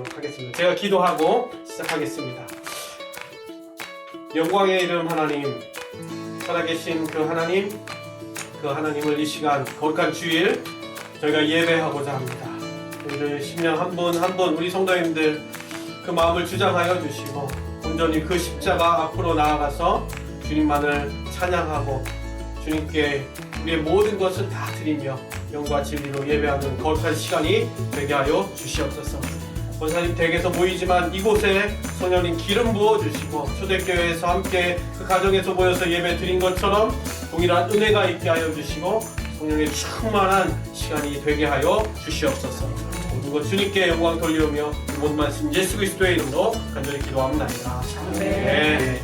드리도록 하겠습니다. 제가 기도하고 시작하겠습니다. 영광의 이름 하나님, 살아계신 그 하나님을 이 시간 거룩한 주일 저희가 예배하고자 합니다. 우리 심령 한 분 한 분 우리 성도님들 그 마음을 주장하여 주시고 온전히 그 십자가 앞으로 나아가서 주님만을 찬양하고 주님께 우리의 모든 것을 다 드리며 영과 진리로 예배하는 거룩한 시간이 되게 하여 주시옵소서. 권사님 댁에서 모이지만 이곳에 성령님 기름 부어주시고 초대교회에서 함께 그 가정에서 모여서 예배 드린 것처럼 동일한 은혜가 있게 하여 주시고 성령의 충만한 시간이 되게 하여 주시옵소서. 모든 것 주님께 영광 돌리오며 모든 말씀 예수 그리스도의 이름으로 간절히 기도합니다. 아멘.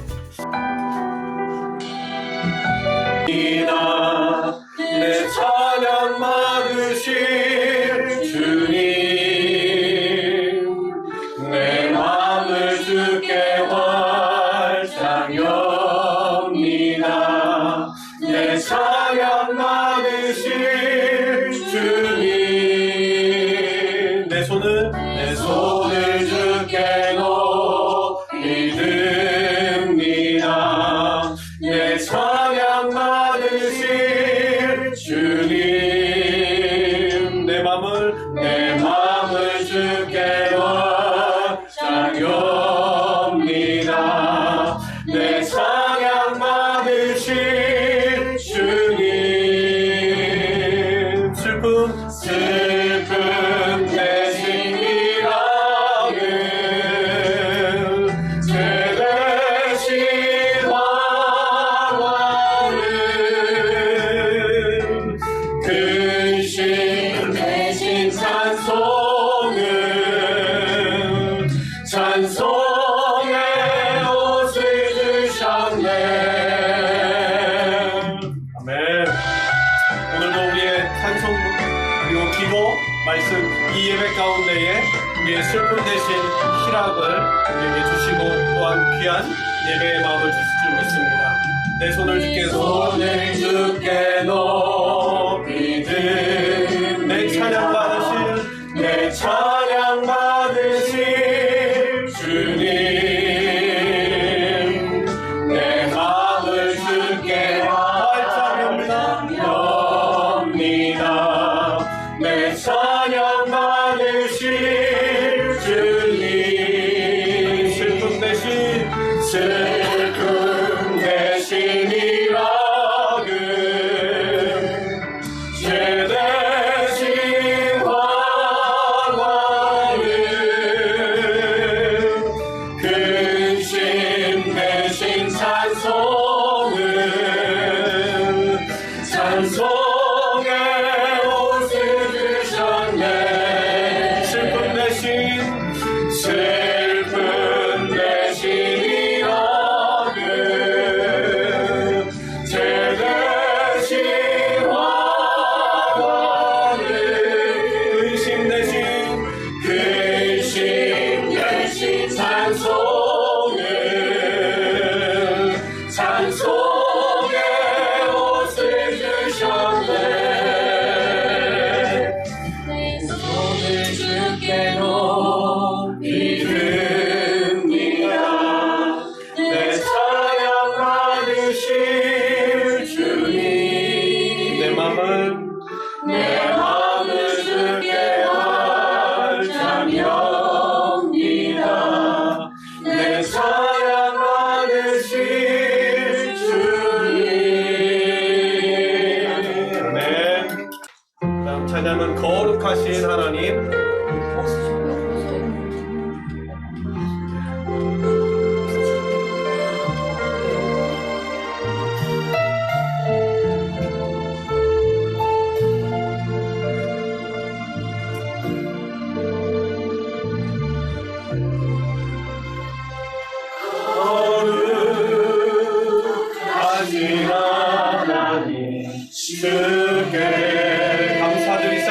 내 찬양 받으실 주님, 내 마음을 주께 활짝 엽니다. 내 찬양 받으실 주님, 내 손을 주께 높이 듭니다. 내 찬양 받으실 주님, 내 마음을 주께 활짝 엽니다. 내 찬양 받으실 주님, 슬픔 대신 일하는 제 대신 화가는 근심 대신 찬송의 옷을 주셨네. 아멘. 오늘도 우리의 찬송 그리고 기도 말씀 이 예배 가운데에 우리의 슬픔 대신 희락을 우리에게 주시고 또한 귀한 예배의 마음을 주실 줄 믿습니다. 내 손을 주께 높이 든 내 찬양 받으실 주님, 내 마음을 주께 활짝 엽니다. 내 찬양 받으실 주님, 슬픔 대신 일하는 제 대신 화가는 근심 대신 찬송의 옷을 주셨네. 슬픔 대신 일하는 제 대신 화가는 근심 대신 찬송의 옷을 주셨네. 내 손을 주께 높이 듭니다. 내 찬양 받으실 주님, 내 마음을 주께 활짝 엽니다. 내 찬양 받으실 주님. 아멘. 다음 찬양은 거룩하신 하나님. 거룩하신 하나님 주께 감사드리세.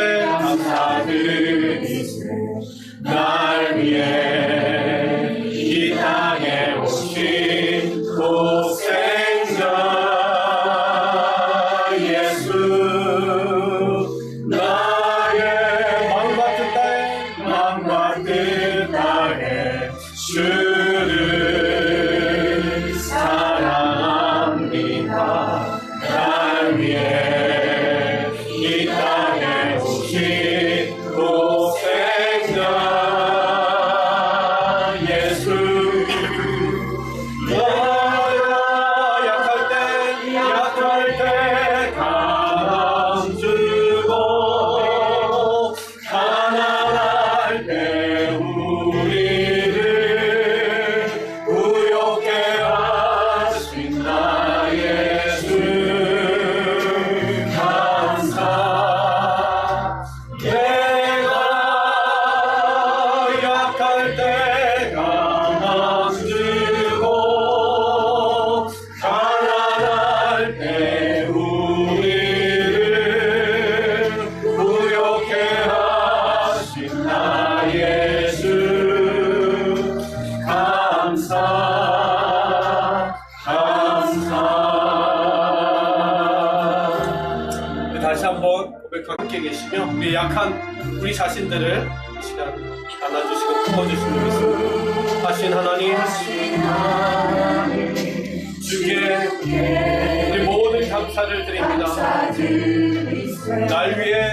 함께 계시며 우리 약한 우리 자신들을 이 시간 안아주시고 품어주시면 믿습니다. 하신 하나님 주께 우리 모든 감사를 드립니다. 날 위해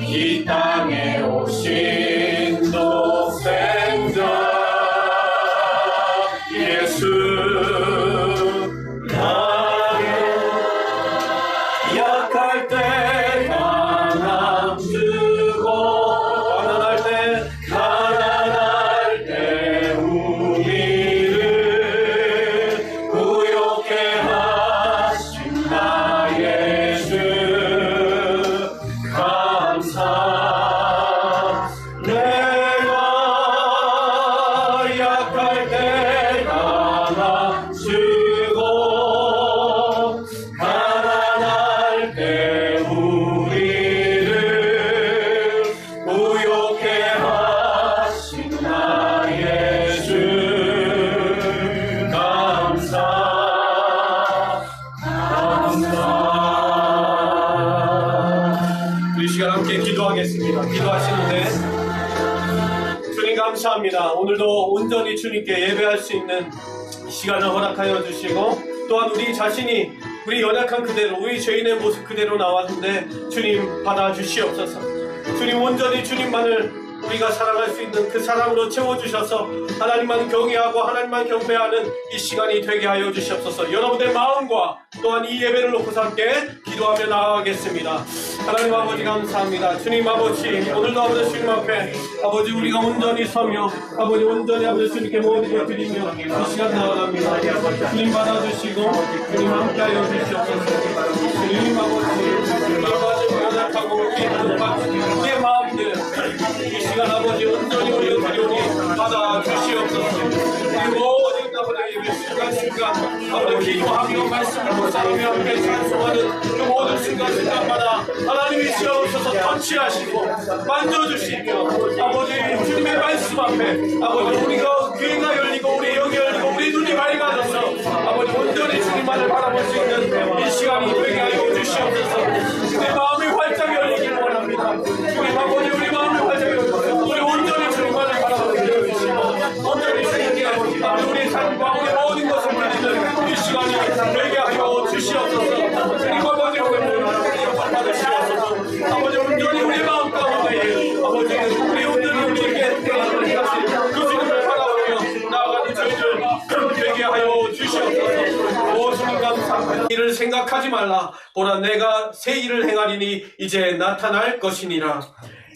이 땅에 오신 독생자 예수 나의 약할 때 강함 주고 가난할 때 우리를 구욕해 하신 나의 주 감사 내가 약할 때 강함 주고 가난할 때 우리를 구욕해 하신 나의 주 감사 우리 시간 함께 기도하겠습니다. 기도하시는데 주님 감사합니다. 오늘도 온전히 주님께 예배할 수 있는 이 시간을 허락하여 주시고 또한 우리 자신이 우리 연약한 그대로 우리 죄인의 모습 그대로 나왔는데 주님 받아주시옵소서. 주님 온전히 주님만을 우리가 사랑할 수 있는 그 사랑으로 채워주셔서 하나님만 경외하고 하나님만 경배하는 이 시간이 되게 하여 주시옵소서. 여러분의 마음과 또한 이 예배를 놓고서 함께 기도하며 나아가겠습니다. 하나님 아버지 감사합니다. 주님 아버지 오늘도 아버지 주님 앞에 아버지 우리가 온전히 서며 아버지 온전히 아버지 주님께 모든 걸 드리며 이 시간 나아갑니다. 주님 받아주시고 주님 함께하여 주시옵소서. 주님 아버지 연약하고 우리의 마음들 이 시간 아버지 온전히 우리가 드리오니 받아주시옵소서. 이 모든 아버지 순간순간 아버지 기도하며 말씀을 묵상하며 함께 찬송하는 그 모든 순간순간마다 하나님이 시어오셔서 터치하시고 만져주시며 아버지 주님의 말씀 앞에 아버지 우리가 귀가 열리고 우리 영이 열리고 우리 눈이 밝아져서 아버지 온전히 주님만을 바라볼 수 있는 이 시간이 되게 하여 주시옵소서. 내 마음이 활짝 열리기를 원합니다. 주님 아버지 우리 마음이 활짝 열리고 우리 온전히 주님만을 바라보게 해주시고 온전히 주님께 아버지 우리 삶과 우리 모든 것을 드리는 이 시간이 되게 하여 주시옵소서. 주님 아버지 우리 영광 받으시옵소서. 아버지 온전히 우리 마음 가운데 아버지 우리 온전히 우리에게 그 주님을 바라보며 나아가는 저희들 되게 하여 주시옵소서. 오 주님 감사합니다. 이를 생각하지 말라. 보라 내가 새 일을 행하리니 이제 나타날 것이니라.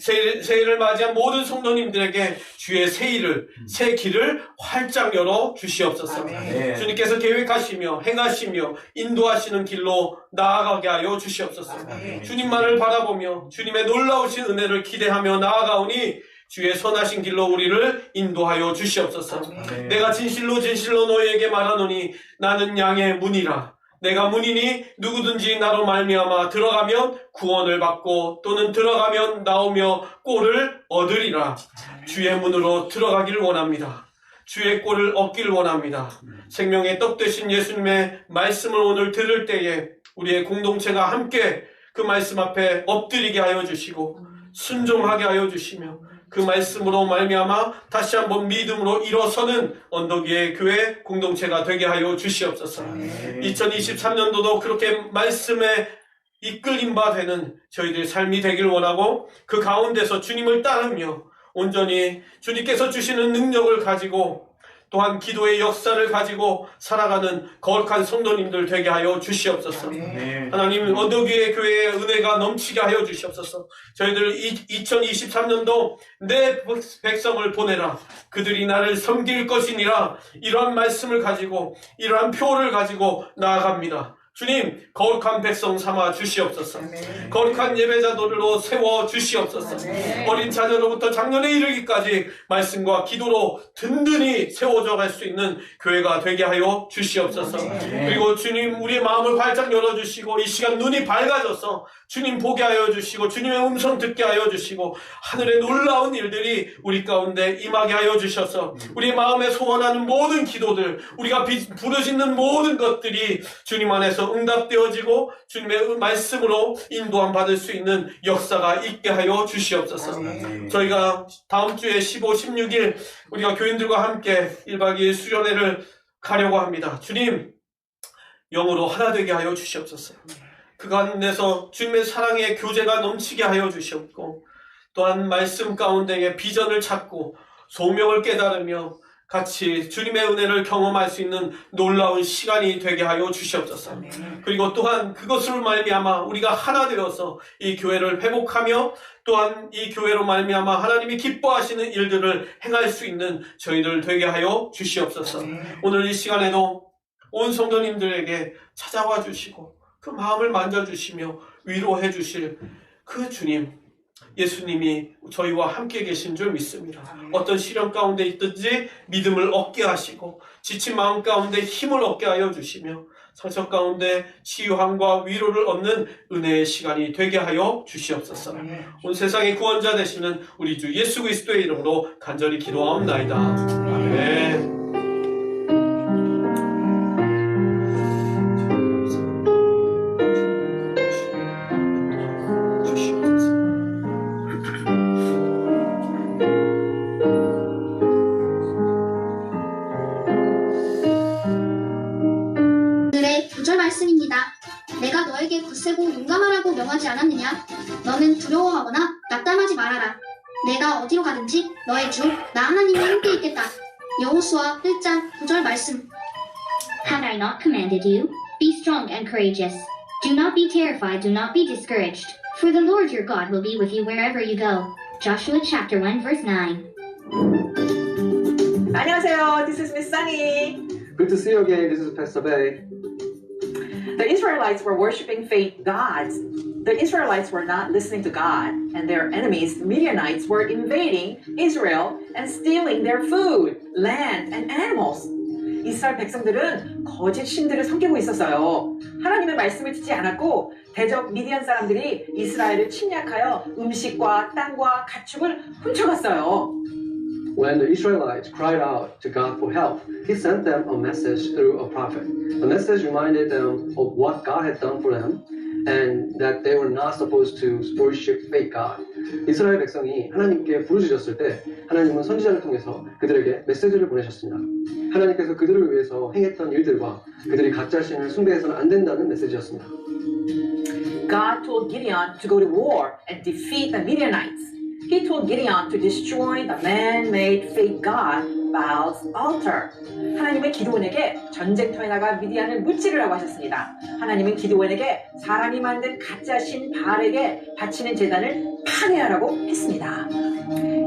새해를 맞이한 모든 성도님들에게 주의 새 길을 활짝 열어 주시옵소서. 아멘. 주님께서 계획하시며 행하시며 인도하시는 길로 나아가게 하여 주시옵소서. 아멘. 주님만을 바라보며 주님의 놀라우신 은혜를 기대하며 나아가오니 주의 선하신 길로 우리를 인도하여 주시옵소서. 아멘. 내가 진실로 너희에게 말하노니 나는 양의 문이라. 내가 문이니 누구든지 나로 말미암아 들어가면 구원을 받고 또는 들어가면 나오며 꼴을 얻으리라. 주의 문으로 들어가기를 원합니다. 주의 꼴을 얻기를 원합니다. 생명의 떡 되신 예수님의 말씀을 오늘 들을 때에 우리의 공동체가 함께 그 말씀 앞에 엎드리게 하여 주시고 순종하게 하여 주시며 그 말씀으로 말미암아 다시 한번 믿음으로 일어서는 언덕 위의 교회 공동체가 되게 하여 주시옵소서. 2023년도도 그렇게 말씀에 이끌림 바 되는 저희들의 삶이 되길 원하고 그 가운데서 주님을 따르며 온전히 주님께서 주시는 능력을 가지고 또한 기도의 역사를 가지고 살아가는 거룩한 성도님들 되게 하여 주시옵소서. 하나님 언덕 위의 교회의 은혜가 넘치게 하여 주시옵소서. 저희들 2023년도 내 백성을 보내라. 그들이 나를 섬길 것이니라. 이러한 말씀을 가지고 이러한 표를 가지고 나아갑니다. 주님 거룩한 백성 삼아 주시옵소서. 아멘. 거룩한 예배자들로 세워 주시옵소서. 아멘. 어린 자녀로부터 장년에 이르기까지 말씀과 기도로 든든히 세워져 갈 수 있는 교회가 되게 하여 주시옵소서. 아멘. 그리고 주님 우리의 마음을 활짝 열어주시고 이 시간 눈이 밝아져서 주님 보게 하여 주시고 주님의 음성 듣게 하여 주시고 하늘의 놀라운 일들이 우리 가운데 임하게 하여 주셔서 우리 마음에 소원하는 모든 기도들 우리가 부르짖는 모든 것들이 주님 안에서 기도에서 응답되어지고 주님의 말씀으로 인도함 받을 수 있는 역사가 있게 하여 주시옵소서. 저희가 다음 주에 15, 16일 우리가 교인들과 함께 1박 2일 수련회를 가려고 합니다. 주님, 영으로 하나 되게 하여 주시옵소서. 그 가운데서 주님의 사랑의 교제가 넘치게 하여 주시옵고, 또한 말씀 가운데에 비전을 찾고 소명을 깨달으며 같이 주님의 은혜를 경험할 수 있는 놀라운 시간이 되게 하여 주시옵소서. 그리고 또한 그것으로 말미암아 우리가 하나 되어서 이 교회를 회복하며 또한 이 교회로 말미암아 하나님이 기뻐하시는 일들을 행할 수 있는 저희들 되게 하여 주시옵소서. 오늘 이 시간에도 온 성도님들에게 찾아와 주시고 그 마음을 만져주시며 위로해 주실 그 주님, 예수님이 저희와 함께 계신 줄 믿습니다. 어떤 시련 가운데 있든지 믿음을 얻게 하시고 지친 마음 가운데 힘을 얻게 하여 주시며 상처 가운데 치유함과 위로를 얻는 은혜의 시간이 되게 하여 주시옵소서. 온 세상의 구원자 되시는 우리 주 예수 그리스도의 이름으로 간절히 기도하옵나이다. 아멘. 내가 너에게 굳세고 용감하라고 명하지 않았느냐? 너는 두려워하거나 낙담하지 말아라. 내가 어디로 가든지 너의 주 나 하나님이 함께 있겠다. 여호수아 1장 9절 말씀. Had I not commanded you? Be strong and courageous. Do not be terrified, do not be discouraged. For the Lord your God will be with you wherever you go. Joshua chapter 1 verse 9. 안녕하세요. This is Miss Sunny. Good to see you again. This is Pastor Bay. The Israelites were worshiping fake gods. The Israelites were not listening to God, and their enemies, the Midianites, were invading Israel and stealing their food, land, and animals. 이스라엘 백성들은 거짓 신들을 섬기고 있었어요. 하나님의 말씀을 듣지 않았고 대적 미디안 사람들이 이스라엘을 침략하여 음식과 땅과 가축을 훔쳐갔어요. When the Israelites cried out to God for help, He sent them a message through a prophet. The message reminded them of what God had done for them and that they were not supposed to worship fake God. 이스라엘 백성이 하나님께 부르짖었을 때 하나님은 선지자를 통해서 그들에게 메시지를 보내셨습니다. 하나님께서 그들을 위해서 행했던 일들과 그들이 가짜 신을 숭배해서는 안 된다는 메시지였습니다. God told Gideon to go to war and defeat the Midianites. He told Gideon to destroy the man-made fake god Baal's altar. 하나님은 기드온에게 전쟁터에 나가 미디안을 무찌르라고 하셨습니다. 하나님은 기드온에게 사람이 만든 가짜 신 바알에게 바치는 제단을 파괴하라고 했습니다.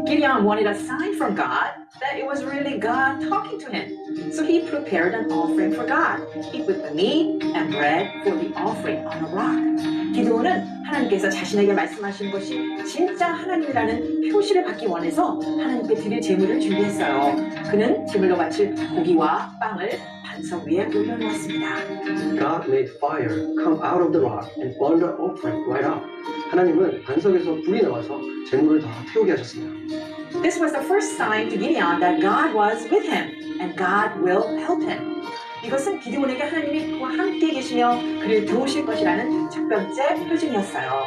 Gideon wanted a sign from God that it was really God talking to him. So he prepared an offering for God. He put the meat and bread for the offering on a rock. 기드온은 하나님께서 자신에게 말씀하신 것이 진짜 하나님이라는 표시를 받기 원해서 하나님께 드릴 제물을 준비했어요. 그는 제물로 바칠 고기와 빵을 반석 위에 올려놓았습니다. God made fire come out of the rock and burn the offering right up. 하나님은 반석에서 불이 나와서 제물을 다 태우게 하셨습니다. This was the first sign to Gideon that God was with him and God will help him. 이것은 기드온에게 하나님이 그와 함께 계시며 그를 도우실 것이라는 첫 번째 표징이었어요.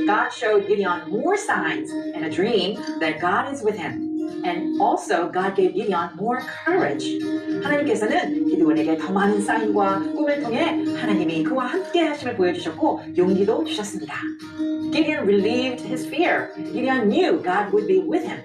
God showed Gideon more signs in a dream that God is with him. And also God gave Gideon more courage. 하나님께서는 기드온에게 더 많은 사인과 꿈을 통해 하나님이 그와 함께 하심을 보여주셨고 용기도 주셨습니다. Gideon relieved his fear. Gideon knew God would be with him.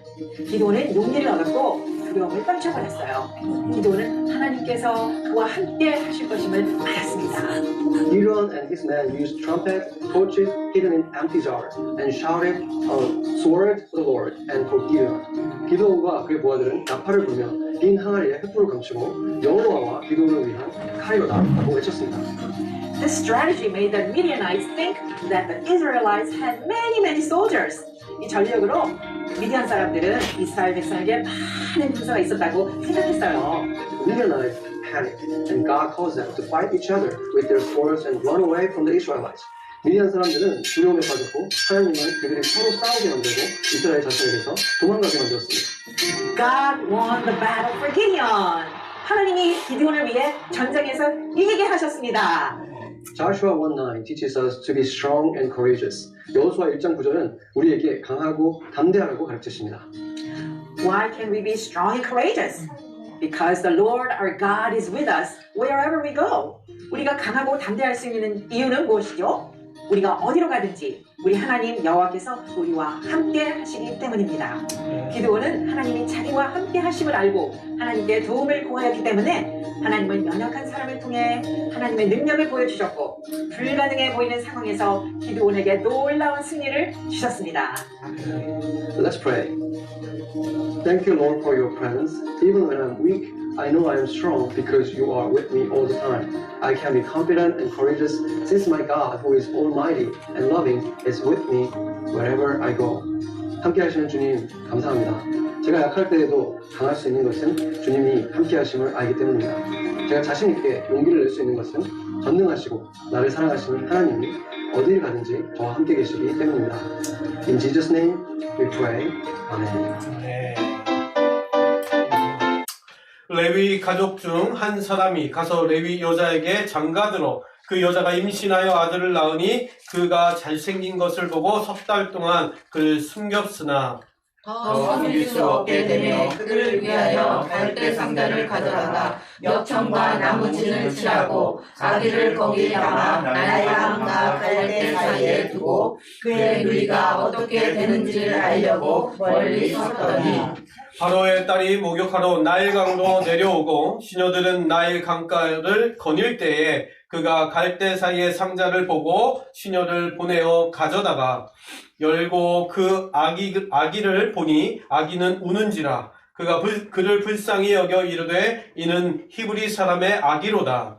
기드온은 용기를 얻었고 두려움을 떨쳐버렸어요. 기드온은 하나님께서 그와 함께 하실 것임을 알았습니다. Gideon and his men used trumpets, torches hidden in empty jars, and shouted a sword for the Lord and for Gideon. 기드온과 그의 부하들은 나팔을 불며 빈 항아리에 횃불을 감추고 여호와와 기드온을 위한 칼이로다라고 외쳤습니다. This strategy made the Midianites think that the Israelites had many soldiers. 이 전략으로 미디안 사람들은 이스라엘 백성에게 많은 군사가 있었다고 생각했어요. Midianites panicked, and God caused them to fight each other with their swords and run away from the Israelites. 미디안 사람들은 두려움에 빠졌고 하나님은 그들이 서로 싸우게 만들고 이스라엘 자신에게서 도망가게 만들었습니다. God won the battle for Gideon. 하나님이 기드온을 위해 전쟁에서 이기게 하셨습니다. Joshua 1:9 teaches us to be strong and courageous. 여호수아 1장 9절은 우리에게 강하고 담대하라고 가르치십니다. Why can we be strong and courageous? Because the Lord our God is with us wherever we go. 우리가 강하고 담대할 수 있는 이유는 무엇이죠? 우리가 어디로 가든지 우리 하나님 여호와께서 우리와 함께 하시기 때문입니다. 기드온은 하나님이 자기와 함께 하심을 알고 하나님께 도움을 구하였기 때문에 하나님은 연약한 사람을 통해 하나님의 능력을 보여주셨고 불가능해 보이는 상황에서 기드온에게 놀라운 승리를 주셨습니다. Let's pray. Thank you, Lord, for your presence. Even when I'm weak, I know I am strong because you are with me all the time. I can be confident and courageous since my God, who is almighty and loving, is with me wherever I go. 함께 하시는 주님, 감사합니다. 제가 약할 때에도 강할 수 있는 것은 주님이 함께 하심을 알기 때문입니다. 제가 자신 있게 용기를 낼 수 있는 것은 전능하시고 나를 사랑하시는 하나님이 어디를 가든지 저와 함께 계시기 때문입니다. In Jesus' name we pray. 아멘. 네. 레위 가족 중 한 사람이 가서 레위 여자에게 장가들어 그 여자가 임신하여 아들을 낳으니 그가 잘생긴 것을 보고 석 달 동안 그를 숨겼으나 더 숨길 수 없게 되며 그를 위하여 갈대 상자를 가져다가 멱청과 나무진을 칠하고 아기를 거기에 담아 나일강과 갈대 사이에 두고 그의 누이가 어떻게 되는지를 알려고 멀리 섰더니 바로의 딸이 목욕하러 나일강으로 내려오고 시녀들은 나일 강가를 거닐 때에 그가 갈대 사이의 상자를 보고 시녀를 보내어 가져다가 열고 그 아기를 보니 아기는 우는지라 그가 그를 불쌍히 여겨 이르되 이는 히브리 사람의 아기로다.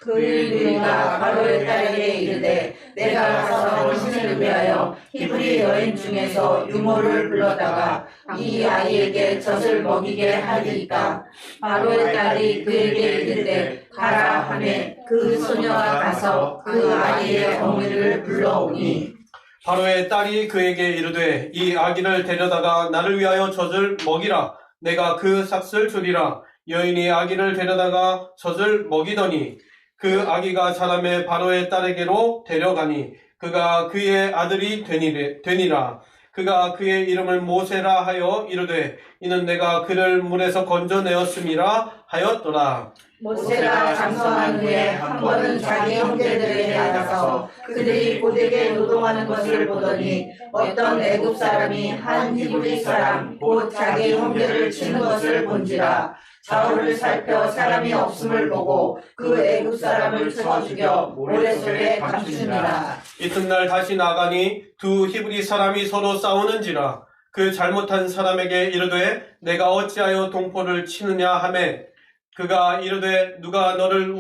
그의 누이가 바로의 딸에게 이르되 내가 가서 당신을 위하여 히브리 여인 중에서 유모를 불러다가 이 아이에게 젖을 먹이게 하리이까 바로의 딸이 그에게 이르되 가라 하매 그 소녀가 가서 그 아이의 어머니를 불러오니 바로의 딸이 그에게 이르되 이 아기를 데려다가 나를 위하여 젖을 먹이라. 내가 그 삭슬 주리라. 여인이 아기를 데려다가 젖을 먹이더니 그 아기가 자라매 바로의 딸에게로 데려가니 그가 그의 아들이 되니라. 그가 그의 이름을 모세라 하여 이르되 이는 내가 그를 물에서 건져내었음이라 하였더라. 모세가 장성한 후에 한 번은 자기 형제들에게 나가서 그들이 고되게 노동하는 것을 보더니 어떤 애굽 사람이 한 히브리 사람 곧 자기 형제를 치는 것을 본지라. 좌우를 살펴 사람이 없음을 보고 그 애굽 사람을 쳐 죽여 모래 속에 감추니라. 이튿날 다시 나가니 두 히브리 사람이 서로 싸우는지라. 그 잘못한 사람에게 이르되 내가 어찌하여 동포를 치느냐 하매 그가 이르되 누가 너를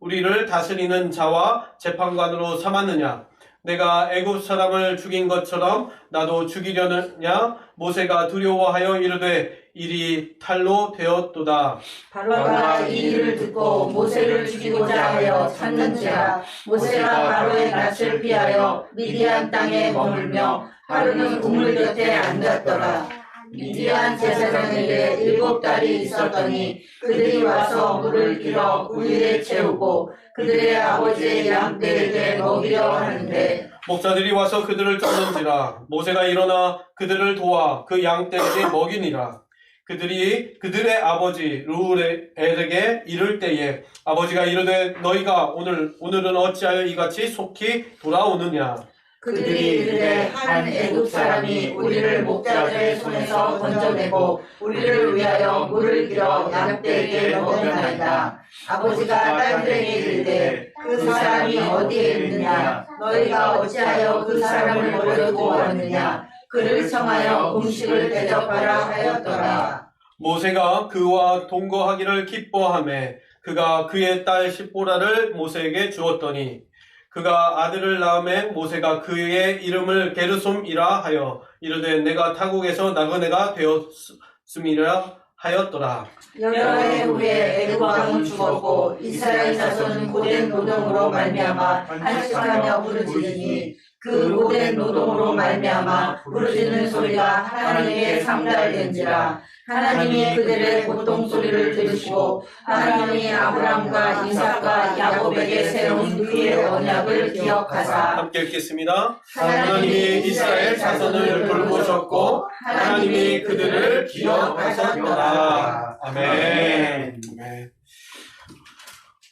우리를 다스리는 자와 재판관으로 삼았느냐. 내가 애굽 사람을 죽인 것처럼 나도 죽이려느냐. 모세가 두려워하여 이르되 일이 탈로 되었도다. 바로가 이 일을 듣고 모세를 죽이고자 하여 찾는지라. 모세가 바로의 낯을 피하여 미디안 땅에 머물며 하루는 우물 곁에 앉았더라. 미디안 제사장에게 7달이 있었더니 그들이 와서 물을 길어 우유에 채우고 그들의 아버지의 양떼에게 먹이려 하는데 목자들이 와서 그들을 쫓는지라. 모세가 일어나 그들을 도와 그 양떼에게 먹이니라. 그들이 그들의 아버지 르우엘에게 이를 때에 아버지가 이르되 너희가 오늘은 어찌하여 이같이 속히 돌아오느냐. 그들이 이르되 한 애굽 사람이 우리를 목자들의 손에서 건져내고 우리를 위하여 물을 길어 양떼에게 먹였나이다. 아버지가 딸들에게 이르되 그 사람이 어디에 있느냐. 너희가 어찌하여 그 사람을 버려두고 왔느냐. 그를 청하여 음식을 대접하라 하였더라. 모세가 그와 동거하기를 기뻐하매 그가 그의 딸 십보라를 모세에게 주었더니 그가 아들을 낳음에 모세가 그의 이름을 게르솜이라 하여 이르되 내가 타국에서 나그네가 되었음이라 하였더라. 여러 해 후에 애굽 왕은 죽었고 이스라엘 자손은 고된 노동으로 말미암아 한식하며 부르짖으니 그 오랜 노동으로 말미암아 부르짖는 소리가 하나님께 상달된지라. 하나님이 그들의 고통 소리를 들으시고 하나님이 아브라함과 이삭과 야곱에게 세운 그의 언약을 기억하사 함께 읽겠습니다. 하나님이 이스라엘 자손을 돌보셨고 하나님이 그들을 기억하셨도다. 아멘. 네.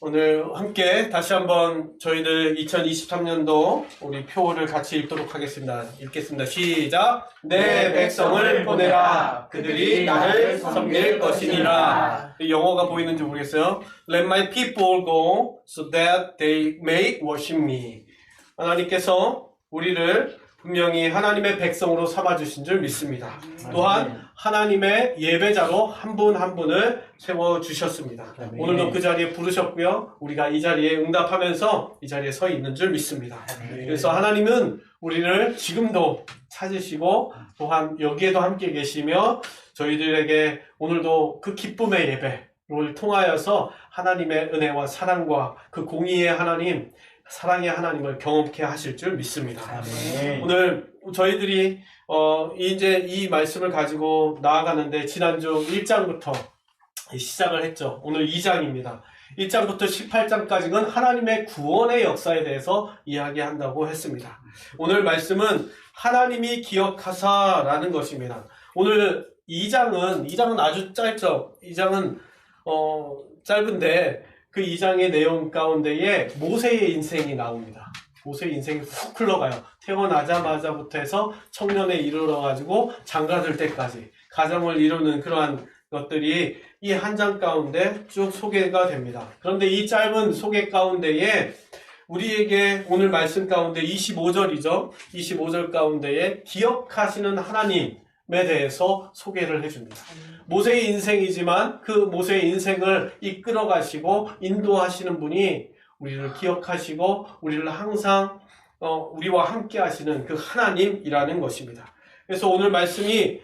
오늘 함께 다시 한번 저희들 2023년도 우리 표를 같이 읽도록 하겠습니다. 읽겠습니다. 시작. 내 백성을 보내라. 그들이 나를 섬길 것이니라. 영어가 보이는지 모르겠어요. Let my people go so that they may worship me. 하나님께서 우리를 분명히 하나님의 백성으로 삼아주신 줄 믿습니다. 또한 하나님의 예배자로 한 분 한 분을 세워주셨습니다. 오늘도 그 자리에 부르셨고요. 우리가 이 자리에 응답하면서 이 자리에 서 있는 줄 믿습니다. 그래서 하나님은 우리를 지금도 찾으시고 또한 여기에도 함께 계시며 저희들에게 오늘도 그 기쁨의 예배를 통하여서 하나님의 은혜와 사랑과 그 공의의 하나님, 사랑의 하나님을 경험케 하실 줄 믿습니다. 오늘 저희들이 이제 이 말씀을 가지고 나아가는데 지난주 1장부터 시작을 했죠. 오늘 2장입니다. 1장부터 18장까지는 하나님의 구원의 역사에 대해서 이야기한다고 했습니다. 오늘 말씀은 하나님이 기억하사라는 것입니다. 오늘 2장은 아주 짧죠. 2장은 짧은데 그 2장의 내용 가운데에 모세의 인생이 나옵니다. 모세의 인생이 훅 흘러가요. 태어나자마자부터 해서 청년에 이르러가지고 장가들 때까지 가정을 이루는 그러한 것들이 이 한 장 가운데 쭉 소개가 됩니다. 그런데 이 짧은 소개 가운데에 우리에게 오늘 말씀 가운데 25절이죠. 25절 가운데에 기억하시는 하나님에 대해서 소개를 해줍니다. 모세의 인생이지만 그 모세의 인생을 이끌어 가시고 인도하시는 분이 우리를 기억하시고 우리를 항상 우리와 함께 하시는 그 하나님이라는 것입니다. 그래서 오늘 말씀이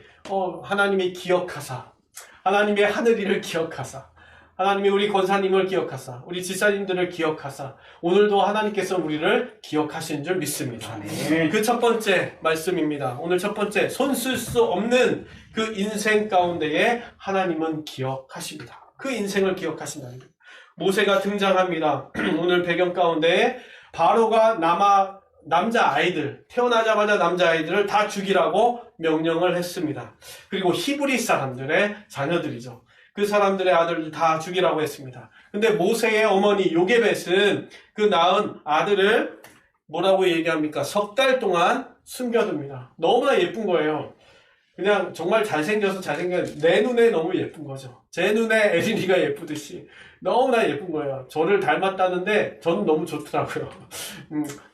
하나님이 기억하사, 하나님의 하늘이를 기억하사, 하나님이 우리 권사님을 기억하사, 우리 지사님들을 기억하사, 오늘도 하나님께서 우리를 기억하신 줄 믿습니다. 그 첫 번째 말씀입니다. 오늘 첫 번째, 손 쓸 수 없는 그 인생 가운데에 하나님은 기억하십니다. 그 인생을 기억하신다는 거예요. 모세가 등장합니다. 오늘 배경 가운데 바로가 남자아이들, 태어나자마자 남자아이들을 다 죽이라고 명령을 했습니다. 그리고 히브리 사람들의 자녀들이죠. 그 사람들의 아들을 다 죽이라고 했습니다. 근데 모세의 어머니 요게벳은 그 낳은 아들을 뭐라고 얘기합니까? 3달 동안 숨겨둡니다. 너무나 예쁜 거예요. 그냥 정말 잘생겨서 내 눈에 너무 예쁜 거죠. 제 눈에 에린이가 예쁘듯이 너무나 예쁜 거예요. 저를 닮았다는데 저는 너무 좋더라고요.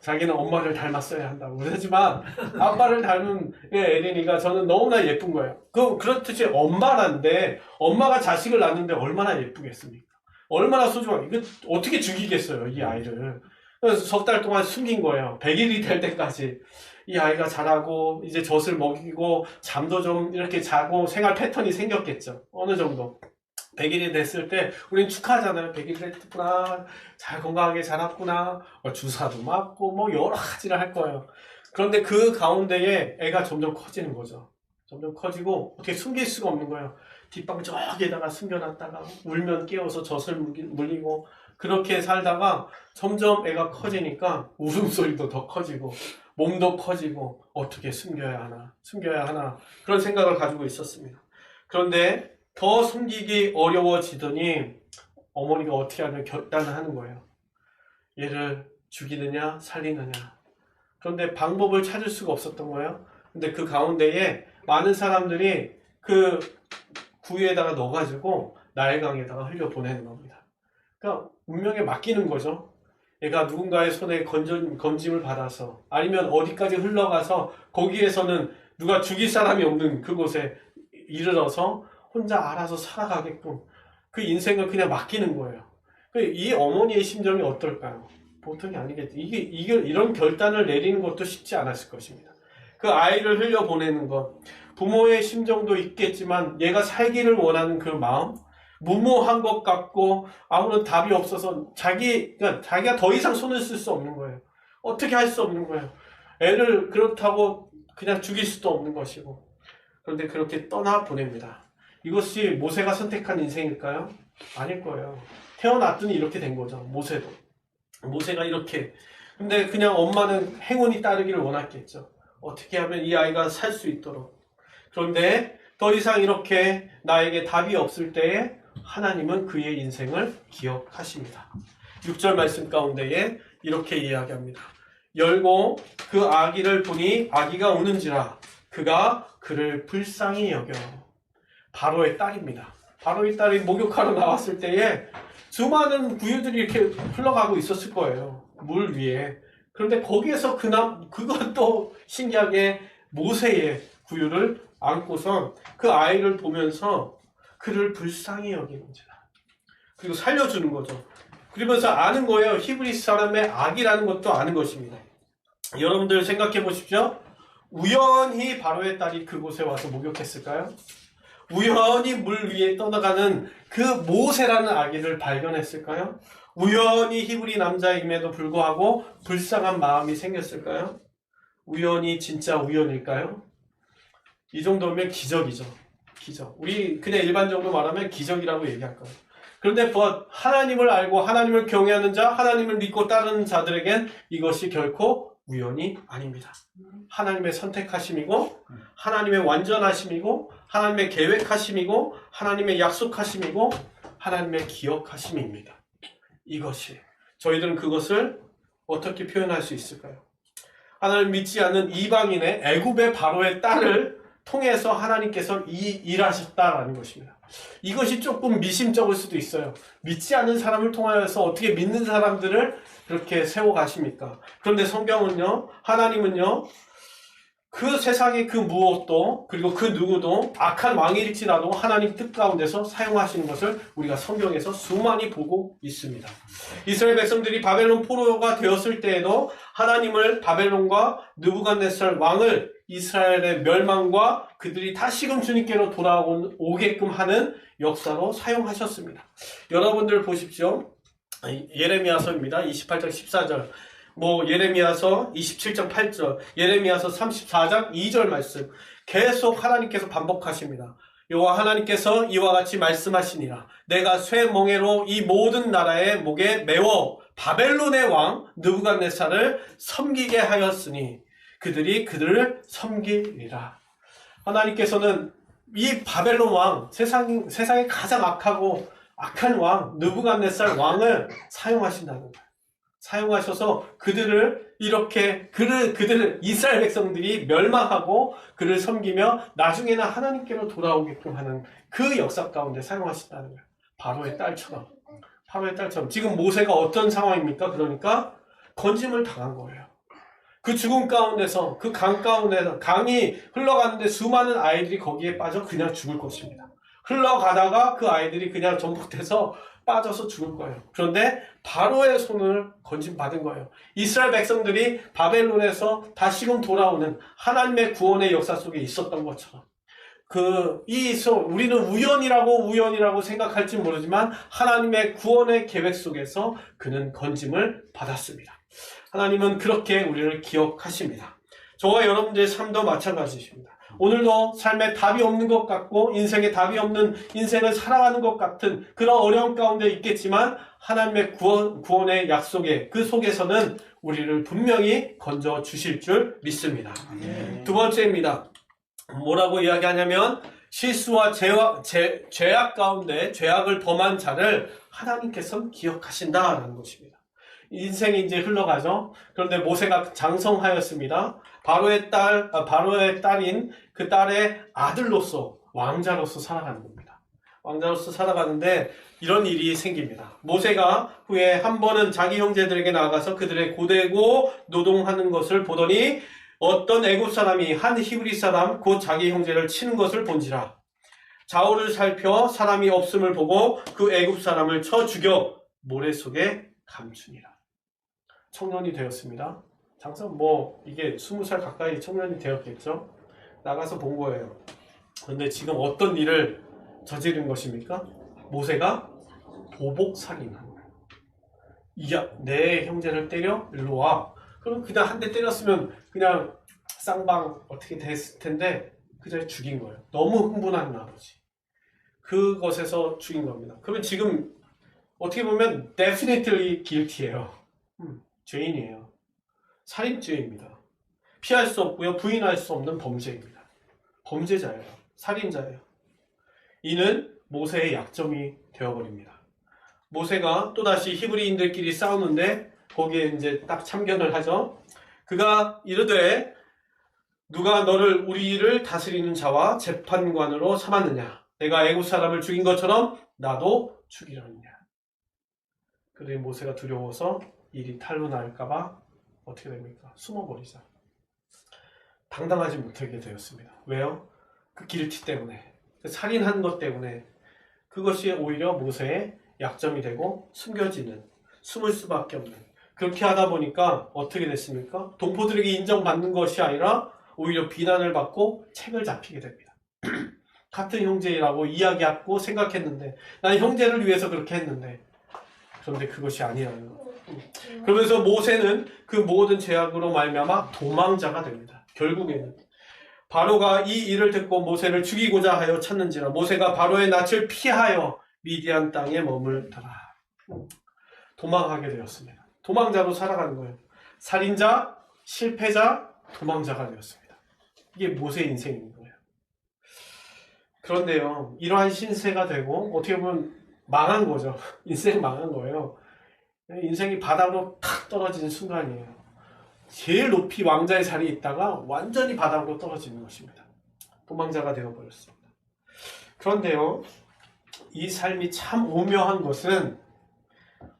자기는 엄마를 닮았어야 한다고. 그렇지만 아빠를 닮은 에린이가 저는 너무나 예쁜 거예요. 그렇듯이 엄마란데 엄마가 자식을 낳는데 얼마나 예쁘겠습니까? 얼마나 소중하게. 이거 어떻게 죽이겠어요, 이 아이를. 그래서 3달 동안 숨긴 거예요. 100일이 될 때까지. 이 아이가 자라고 이제 젖을 먹이고 잠도 좀 이렇게 자고 생활 패턴이 생겼겠죠. 어느 정도. 100일이 됐을 때 우리는 축하하잖아요. 100일 됐구나. 잘 건강하게 자랐구나. 주사도 맞고 뭐 여러 가지를 할 거예요. 그런데 그 가운데에 애가 점점 커지는 거죠. 점점 커지고 어떻게 숨길 수가 없는 거예요. 뒷방 저기에다가 숨겨놨다가 울면 깨워서 젖을 물리고 그렇게 살다가 점점 애가 커지니까 웃음소리도 더 커지고 몸도 커지고 어떻게 숨겨야 하나 그런 생각을 가지고 있었습니다. 그런데 더 숨기기 어려워지더니 어머니가 어떻게 하면 결단을 하는 거예요. 얘를 죽이느냐 살리느냐. 그런데 방법을 찾을 수가 없었던 거예요. 근데 그 가운데에 많은 사람들이 그 구유에다가 넣어가지고 나일강에다가 흘려보내는 겁니다. 그러니까 운명에 맡기는 거죠. 얘가 누군가의 손에 건짐을 받아서 아니면 어디까지 흘러가서 거기에서는 누가 죽일 사람이 없는 그곳에 이르러서 혼자 알아서 살아가게끔 그 인생을 그냥 맡기는 거예요. 이 어머니의 심정이 어떨까요? 보통이 아니겠죠. 이런 결단을 내리는 것도 쉽지 않았을 것입니다. 그 아이를 흘려보내는 것, 부모의 심정도 있겠지만 얘가 살기를 원하는 그 마음, 무모한 것 같고 아무런 답이 없어서 자기가 더 이상 손을 쓸 수 없는 거예요. 어떻게 할 수 없는 거예요. 애를 그렇다고 그냥 죽일 수도 없는 것이고, 그런데 그렇게 떠나 보냅니다. 이것이 모세가 선택한 인생일까요? 아닐 거예요. 태어났더니 이렇게 된 거죠. 모세도. 모세가 이렇게. 근데 그냥 엄마는 행운이 따르기를 원했겠죠. 어떻게 하면 이 아이가 살 수 있도록. 그런데 더 이상 이렇게 나에게 답이 없을 때에 하나님은 그의 인생을 기억하십니다. 6절 말씀 가운데에 이렇게 이야기합니다. 열고 그 아기를 보니 아기가 우는지라 그가 그를 불쌍히 여겨. 바로의 딸입니다. 바로의 딸이 목욕하러 나왔을 때에 수많은 구유들이 이렇게 흘러가고 있었을 거예요. 물 위에. 그런데 거기에서 그것도 신기하게 모세의 구유를 안고선 그 아이를 보면서 그를 불쌍히 여기는지라. 그리고 살려주는 거죠. 그러면서 아는 거예요. 히브리 사람의 악이라는 것도 아는 것입니다. 여러분들 생각해 보십시오. 우연히 바로의 딸이 그곳에 와서 목욕했을까요? 우연히 물 위에 떠나가는 그 모세라는 아기를 발견했을까요? 우연히 히브리 남자임에도 불구하고 불쌍한 마음이 생겼을까요? 우연히 진짜 우연일까요? 이 정도면 기적이죠. 기적. 우리 그냥 일반적으로 말하면 기적이라고 얘기할 거예요. 그런데 하나님을 알고 하나님을 경외하는 자, 하나님을 믿고 따르는 자들에겐 이것이 결코 우연이 아닙니다. 하나님의 선택하심이고 하나님의 완전하심이고 하나님의 계획하심이고 하나님의 약속하심이고 하나님의 기억하심입니다. 이것이 저희들은 그것을 어떻게 표현할 수 있을까요? 하나님을 믿지 않는 이방인의 애굽의 바로의 딸을 통해서 하나님께서 일하셨다라는 것입니다. 이것이 조금 미심쩍을 수도 있어요. 믿지 않는 사람을 통하여서 어떻게 믿는 사람들을 그렇게 세워가십니까? 그런데 성경은요, 하나님은요, 그 세상의 그 무엇도 그리고 그 누구도 악한 왕일지라도 하나님 뜻 가운데서 사용하시는 것을 우리가 성경에서 수많이 보고 있습니다. 이스라엘 백성들이 바벨론 포로가 되었을 때에도 하나님을 바벨론과 느부갓네살 왕을 이스라엘의 멸망과 그들이 다시금 주님께로 돌아오게끔 하는 역사로 사용하셨습니다. 여러분들 보십시오. 예레미야서입니다. 28장 14절. 예레미야서 27장 8절, 예레미야서 34장 2절 말씀 계속 하나님께서 반복하십니다. 여호와 하나님께서 이와 같이 말씀하시니라. 내가 쇠멍에로 이 모든 나라의 목에 메워 바벨론의 왕 느부갓네살을 섬기게 하였으니 그들이 그들을 섬기리라. 하나님께서는 이 바벨론 왕, 세상에 가장 악하고 악한 왕 느부갓네살 왕을 사용하신다는 거예요. 사용하셔서 그들을 이스라엘 백성들이 멸망하고 그를 섬기며 나중에는 하나님께로 돌아오게끔 하는 그 역사 가운데 사용하신다는 거예요. 바로의 딸처럼. 지금 모세가 어떤 상황입니까? 그러니까 건짐을 당한 거예요. 그 죽음 가운데서, 그 강 가운데서, 강이 흘러가는데 수많은 아이들이 거기에 빠져 그냥 죽을 것입니다. 흘러가다가 그 아이들이 그냥 전복돼서 빠져서 죽을 거예요. 그런데 바로의 손을 건짐받은 거예요. 이스라엘 백성들이 바벨론에서 다시금 돌아오는 하나님의 구원의 역사 속에 있었던 것처럼 우리는 우연이라고 생각할지 모르지만 하나님의 구원의 계획 속에서 그는 건짐을 받았습니다. 하나님은 그렇게 우리를 기억하십니다. 저와 여러분들의 삶도 마찬가지입니다. 오늘도 삶에 답이 없는 것 같고 인생에 답이 없는 인생을 살아가는 것 같은 그런 어려움 가운데 있겠지만 하나님의 구원의 약속에 그 속에서는 우리를 분명히 건져 주실 줄 믿습니다. 두 번째입니다. 뭐라고 이야기하냐면 실수와 죄악 가운데 죄악을 범한 자를 하나님께서 기억하신다라는 것입니다. 인생이 이제 흘러가죠. 그런데 모세가 장성하였습니다. 바로의 딸인 그 딸의 아들로서 왕자로서 살아가는 겁니다. 왕자로서 살아가는데 이런 일이 생깁니다. 모세가 후에 한 번은 자기 형제들에게 나아가서 그들의 고되고 노동하는 것을 보더니 어떤 애굽 사람이 한 히브리 사람 곧 자기 형제를 치는 것을 본지라. 좌우를 살펴 사람이 없음을 보고 그 애굽 사람을 쳐 죽여 모래 속에 감추니라. 청년이 되었습니다. 이게 20살 가까이 청년이 되었겠죠. 나가서 본 거예요. 그런데 지금 어떤 일을 저지른 것입니까? 모세가 보복살인한 거예요. 내 형제를 때려? 일로 와. 그럼 그냥 한 대 때렸으면 그냥 쌍방 어떻게 됐을 텐데 그 자리에 죽인 거예요. 너무 흥분한 아버지. 그것에서 죽인 겁니다. 그러면 지금 어떻게 보면 definitely guilty예요. 죄인이에요. 살인죄입니다. 피할 수 없고요. 부인할 수 없는 범죄입니다. 범죄자예요. 살인자예요. 이는 모세의 약점이 되어버립니다. 모세가 또다시 히브리인들끼리 싸우는데 거기에 이제 딱 참견을 하죠. 그가 이르되 누가 너를 우리를 다스리는 자와 재판관으로 삼았느냐? 내가 애굽 사람을 죽인 것처럼 나도 죽이려느냐? 그러니 모세가 두려워서 일이 탈로 날까봐 어떻게 됩니까? 숨어버리자. 당당하지 못하게 되었습니다. 왜요? 그 길티 때문에, 그 살인한 것 때문에 그것이 오히려 모세의 약점이 되고 숨겨지는, 숨을 수밖에 없는. 그렇게 하다 보니까 어떻게 됐습니까? 동포들에게 인정받는 것이 아니라 오히려 비난을 받고 책을 잡히게 됩니다. 같은 형제라고 이야기하고 생각했는데 난 형제를 위해서 그렇게 했는데 그런데 그것이 아니라는 거. 그러면서 모세는 그 모든 죄악으로 말미암아 도망자가 됩니다. 결국에는 바로가 이 일을 듣고 모세를 죽이고자 하여 찾는지라 모세가 바로의 낯을 피하여 미디안 땅에 머물더라. 도망하게 되었습니다. 도망자로 살아가는 거예요. 살인자, 실패자, 도망자가 되었습니다. 이게 모세의 인생인 거예요. 그런데요, 이러한 신세가 되고 어떻게 보면 망한 거죠. 인생이 망한 거예요. 인생이 바닥으로 탁 떨어지는 순간이에요. 제일 높이 왕자의 자리에 있다가 완전히 바닥으로 떨어지는 것입니다. 도망자가 되어버렸습니다. 그런데요, 이 삶이 참 오묘한 것은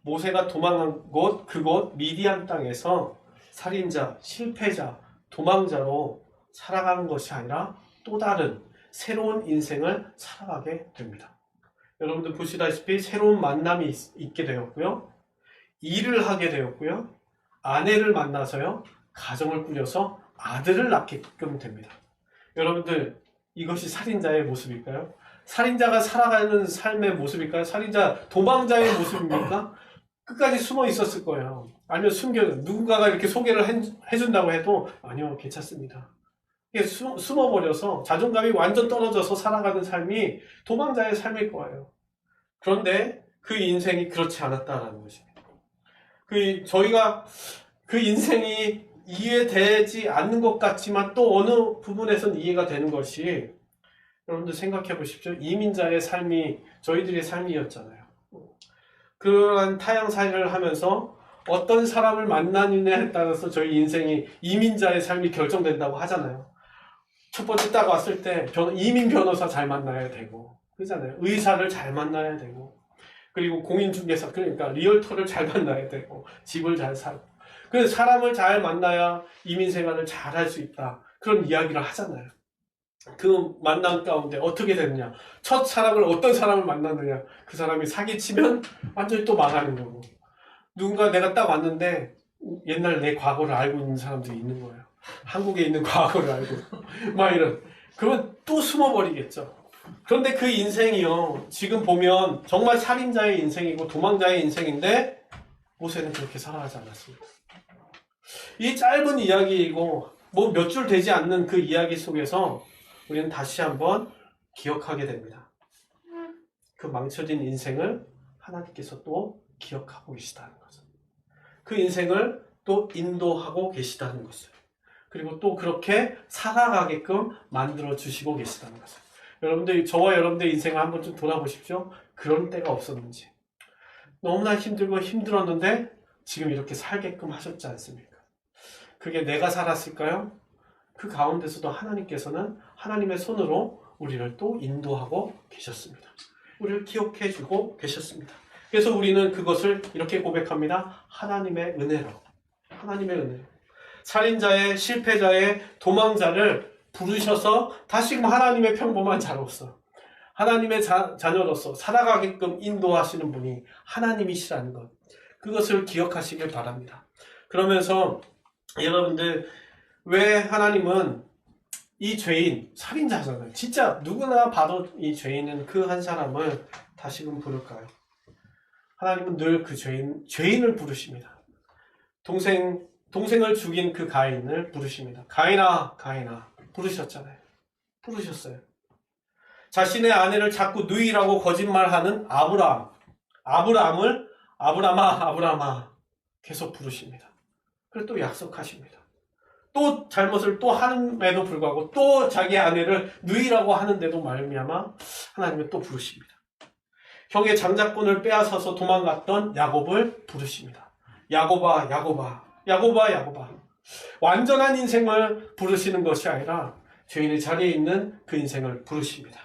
모세가 도망한 곳, 그곳 미디안 땅에서 살인자, 실패자, 도망자로 살아가는 것이 아니라 또 다른 새로운 인생을 살아가게 됩니다. 여러분들 보시다시피 새로운 만남이 있게 되었고요. 일을 하게 되었고요. 아내를 만나서요. 가정을 꾸려서 아들을 낳게끔 됩니다. 여러분들 이것이 살인자의 모습일까요? 살인자가 살아가는 삶의 모습일까요? 살인자, 도망자의 모습입니까? 끝까지 숨어 있었을 거예요. 아니면 누군가가 이렇게 소개를 해준다고 해도 아니요, 괜찮습니다. 숨어버려서 자존감이 완전 떨어져서 살아가는 삶이 도망자의 삶일 거예요. 그런데 그 인생이 그렇지 않았다라는 것입니다. 저희가 그 인생이 이해되지 않는 것 같지만 또 어느 부분에서는 이해가 되는 것이 여러분들 생각해 보십시오. 이민자의 삶이 저희들의 삶이었잖아요. 그러한 타향살이를 하면서 어떤 사람을 만나느냐에 따라서 저희 인생이 이민자의 삶이 결정된다고 하잖아요. 첫 번째 딱 왔을 때 이민 변호사 잘 만나야 되고 그러잖아요. 의사를 잘 만나야 되고 그리고 공인중개사 그러니까 리얼터를 잘 만나야 되고 집을 잘 사고 그래서 사람을 잘 만나야 이민 생활을 잘 할 수 있다. 그런 이야기를 하잖아요. 그 만남 가운데 어떻게 되느냐. 첫 사람을 어떤 사람을 만났느냐. 그 사람이 사기치면 완전히 또 망하는 거고 누군가 내가 딱 왔는데 옛날 내 과거를 알고 있는 사람들이 있는 거예요. 한국에 있는 과거를 알고 막 이런 그러면 또 숨어버리겠죠. 그런데 그 인생이요 지금 보면 정말 살인자의 인생이고 도망자의 인생인데 모세는 그렇게 살아가지 않았습니다. 이 짧은 이야기이고 뭐 몇 줄 되지 않는 그 이야기 속에서 우리는 다시 한번 기억하게 됩니다. 그 망쳐진 인생을 하나님께서 또 기억하고 계시다는 것을 그 인생을 또 인도하고 계시다는 것을 그리고 또 그렇게 살아가게끔 만들어 주시고 계시다는 것을 여러분들 저와 여러분들의 인생을 한번 좀 돌아보십시오. 그런 때가 없었는지 너무나 힘들고 힘들었는데 지금 이렇게 살게끔 하셨지 않습니까? 그게 내가 살았을까요? 그 가운데서도 하나님께서는 하나님의 손으로 우리를 또 인도하고 계셨습니다. 우리를 기억해 주고 계셨습니다. 그래서 우리는 그것을 이렇게 고백합니다. 하나님의 은혜로. 하나님의 은혜로. 살인자의 실패자의 도망자를 부르셔서 다시금 하나님의 평범한 자로서 하나님의 자녀로서 살아가게끔 인도하시는 분이 하나님이시라는 것. 그것을 기억하시길 바랍니다. 그러면서 여러분들 왜 하나님은 이 죄인, 살인자잖아요. 진짜 누구나 봐도 이 죄인은 그 한 사람을 다시금 부를까요? 하나님은 늘 그 죄인을 부르십니다. 동생을 죽인 그 가인을 부르십니다. 가인아, 가인아. 부르셨잖아요. 부르셨어요. 자신의 아내를 자꾸 누이라고 거짓말하는 아브라함을 아브라마 계속 부르십니다. 그리고 또 약속하십니다. 또 잘못을 또 함에도 불구하고 또 자기 아내를 누이라고 하는데도 말미암아 하나님은 또 부르십니다. 형의 장자권을 빼앗아서 도망갔던 야곱을 부르십니다. 야곱아, 야곱아, 야곱아, 야곱아. 완전한 인생을 부르시는 것이 아니라 죄인의 자리에 있는 그 인생을 부르십니다.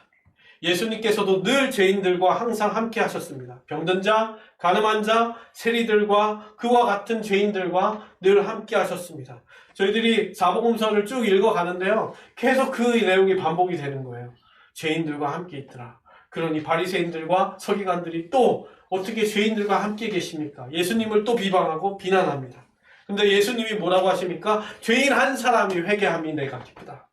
예수님께서도 늘 죄인들과 항상 함께 하셨습니다. 병든 자, 가늠한 자, 세리들과 그와 같은 죄인들과 늘 함께 하셨습니다. 저희들이 사복음서를 쭉 읽어가는데요. 계속 그 내용이 반복이 되는 거예요. 죄인들과 함께 있더라. 그러니 바리새인들과 서기관들이 또 어떻게 죄인들과 함께 계십니까? 예수님을 또 비방하고 비난합니다. 근데 예수님이 뭐라고 하십니까? 죄인 한 사람이 회개함이 내가 기쁘다.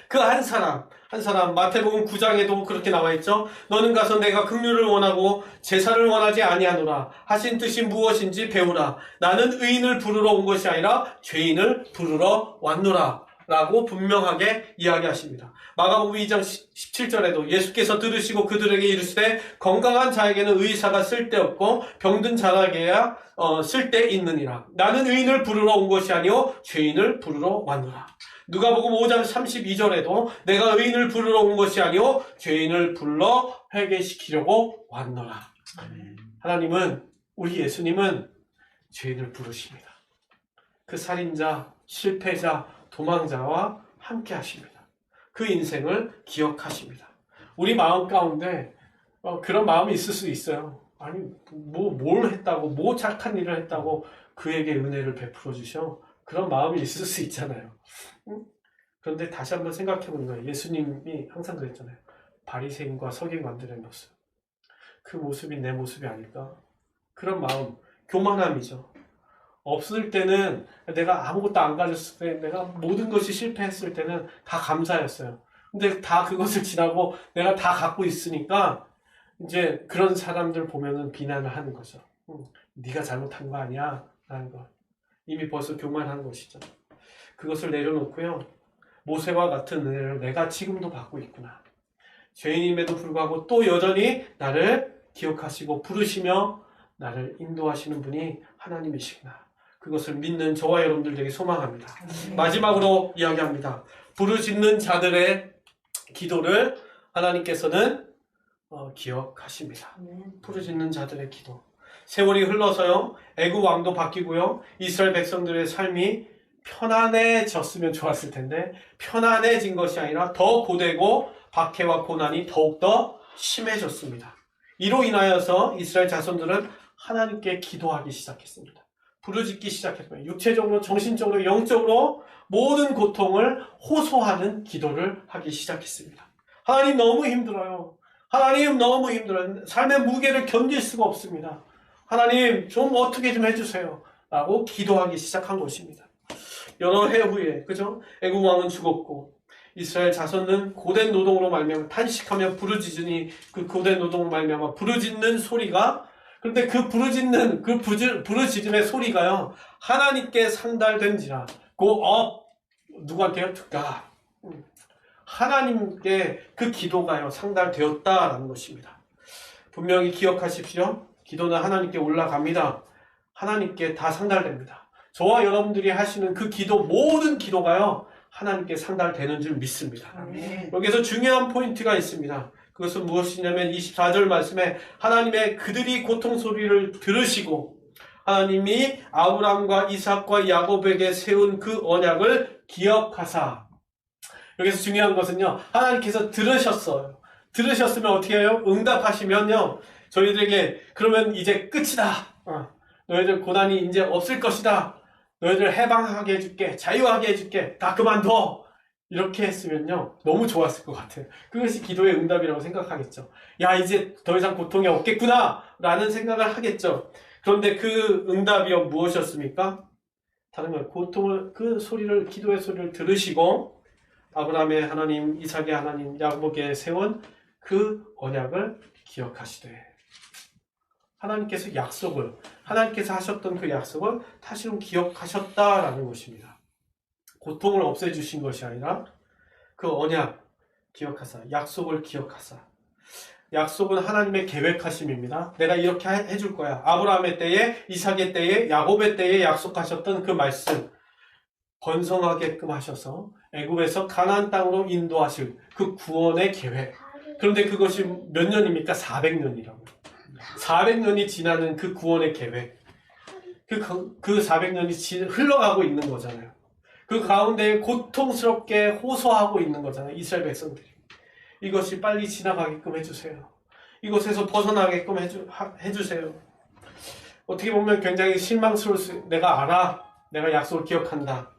그 한 사람 마태복음 9장에도 그렇게 나와 있죠. 너는 가서 내가 긍휼을 원하고 제사를 원하지 아니하노라. 하신 뜻이 무엇인지 배우라. 나는 의인을 부르러 온 것이 아니라 죄인을 부르러 왔노라. 라고 분명하게 이야기하십니다. 마가복음 2장 17절에도 예수께서 들으시고 그들에게 이르시되 건강한 자에게는 의사가 쓸데없고 병든 자에게야 쓸데있느니라. 나는 의인을 부르러 온 것이 아니요 죄인을 부르러 왔노라. 누가복음 5장 32절에도 내가 의인을 부르러 온 것이 아니요 죄인을 불러 회개시키려고 왔노라. 하나님은, 우리 예수님은 죄인을 부르십니다. 그 살인자, 실패자, 도망자와 함께 하십니다. 그 인생을 기억하십니다. 우리 마음 가운데 그런 마음이 있을 수 있어요. 아니 뭘 했다고, 뭐 착한 일을 했다고 그에게 은혜를 베풀어 주셔. 그런 마음이 있을 수 있잖아요. 그런데 다시 한번 생각해 보는 거예요. 예수님이 항상 그랬잖아요. 바리새인과 서기관들의 모습. 그 모습이 내 모습이 아닐까? 그런 마음, 교만함이죠. 없을 때는, 내가 아무것도 안 가졌을 때, 내가 모든 것이 실패했을 때는 다 감사였어요. 근데 다 그것을 지나고 내가 다 갖고 있으니까 이제 그런 사람들 보면은 비난을 하는 거죠. 네가 잘못한 거 아니야? 라는 거. 이미 벌써 교만한 것이죠. 그것을 내려놓고요. 모세와 같은 은혜를 내가 지금도 받고 있구나. 죄인임에도 불구하고 또 여전히 나를 기억하시고 부르시며 나를 인도하시는 분이 하나님이시구나. 그것을 믿는 저와 여러분들 되게 소망합니다. 마지막으로 이야기합니다. 부르짖는 자들의 기도를 하나님께서는 기억하십니다. 부르짖는 자들의 기도. 세월이 흘러서요. 애굽 왕도 바뀌고요. 이스라엘 백성들의 삶이 편안해졌으면 좋았을 텐데 편안해진 것이 아니라 더 고되고 박해와 고난이 더욱더 심해졌습니다. 이로 인하여서 이스라엘 자손들은 하나님께 기도하기 시작했습니다. 부르짖기 시작했습니다. 육체적으로, 정신적으로, 영적으로 모든 고통을 호소하는 기도를 하기 시작했습니다. 하나님 너무 힘들어요. 하나님 너무 힘들어요. 삶의 무게를 견딜 수가 없습니다. 하나님 좀 어떻게 좀 해주세요. 라고 기도하기 시작한 것입니다. 여러 해 후에, 그죠? 애굽 왕은 죽었고 이스라엘 자손은 고된 노동으로 말미암아 탄식하며 부르짖으니 그 고된 노동으로 말미암아 부르짖는 소리가, 그런데 그 부르짖는 그 부르짖음의 소리가요 하나님께 상달된지라 go up. 누구한테요? To God. 하나님께 그 기도가요 상달되었다라는 것입니다. 분명히 기억하십시오. 기도는 하나님께 올라갑니다. 하나님께 다 상달됩니다. 저와 여러분들이 하시는 그 기도, 모든 기도가요 하나님께 상달되는 줄 믿습니다. 아멘. 여기서 중요한 포인트가 있습니다. 그것은 무엇이냐면 24절 말씀에 하나님의 그들이 고통 소리를 들으시고 하나님이 아브라함과 이삭과 야곱에게 세운 그 언약을 기억하사. 여기서 중요한 것은요 하나님께서 들으셨어요. 들으셨으면 어떻게 해요? 응답하시면요 저희들에게 그러면 이제 끝이다. 너희들 고난이 이제 없을 것이다. 너희들 해방하게 해줄게. 자유하게 해줄게. 다 그만둬. 이렇게 했으면요 너무 좋았을 것 같아요. 그것이 기도의 응답이라고 생각하겠죠. 야 이제 더 이상 고통이 없겠구나 라는 생각을 하겠죠. 그런데 그 응답이요 무엇이었습니까? 다른 거예요. 고통을, 그 소리를, 기도의 소리를 들으시고 아브라함의 하나님, 이삭의 하나님, 야곱에게 세운 그 언약을 기억하시되 하나님께서 하나님께서 하셨던 그 약속을 다시금 기억하셨다라는 것입니다. 고통을 없애주신 것이 아니라 그 언약 기억하사, 약속을 기억하사. 약속은 하나님의 계획하심입니다. 내가 이렇게 해줄 거야. 아브라함의 때에, 이삭의 때에, 야곱의 때에 약속하셨던 그 말씀 번성하게끔 하셔서 애굽에서 가나안 땅으로 인도하실 그 구원의 계획. 그런데 그것이 몇 년입니까? 400년이라고. 400년이 지나는 그 구원의 계획. 그 400년이 흘러가고 있는 거잖아요. 그 가운데 고통스럽게 호소하고 있는 거잖아요. 이스라엘 백성들이. 이것이 빨리 지나가게끔 해주세요. 이것에서 벗어나게끔 해주세요. 어떻게 보면 굉장히 실망스러울 내가 알아. 내가 약속을 기억한다.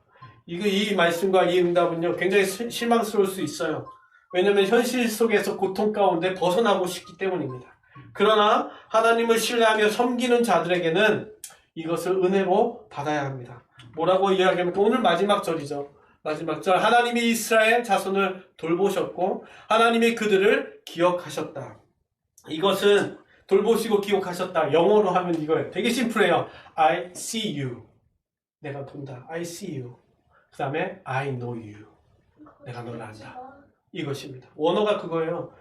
이 말씀과 이 응답은요, 굉장히 실망스러울 수 있어요. 왜냐하면 현실 속에서 고통 가운데 벗어나고 싶기 때문입니다. 그러나 하나님을 신뢰하며 섬기는 자들에게는 이것을 은혜로 받아야 합니다. 뭐라고 이야기합니까? 오늘 마지막 절이죠. 마지막 절. 하나님이 이스라엘 자손을 돌보셨고 하나님이 그들을 기억하셨다. 이것은 돌보시고 기억하셨다. 영어로 하면 이거예요. 되게 심플해요. I see you. 내가 본다. I see you. 그 다음에 I know you. 내가 너를 안다. 이것입니다. 원어가 그거예요.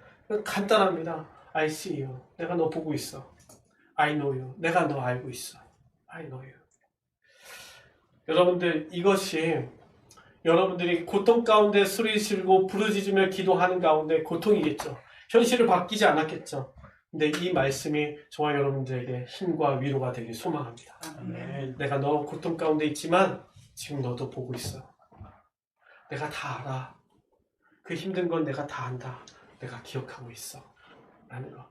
간단합니다. I see you. 내가 너 보고 있어. I know you. 내가 너 알고 있어. I know you. 여러분들, 이것이 여러분들이 고통 가운데 소리 지르고 부르짖으며 기도하는 가운데 고통이겠죠. 현실을 바뀌지 않았겠죠. 근데 이 말씀이 저와 여러분들에게 힘과 위로가 되길 소망합니다. 아멘. 내가 너 고통 가운데 있지만 지금 너도 보고 있어. 내가 다 알아. 그 힘든 건 내가 다 안다. 내가 기억하고 있어. 라는 것.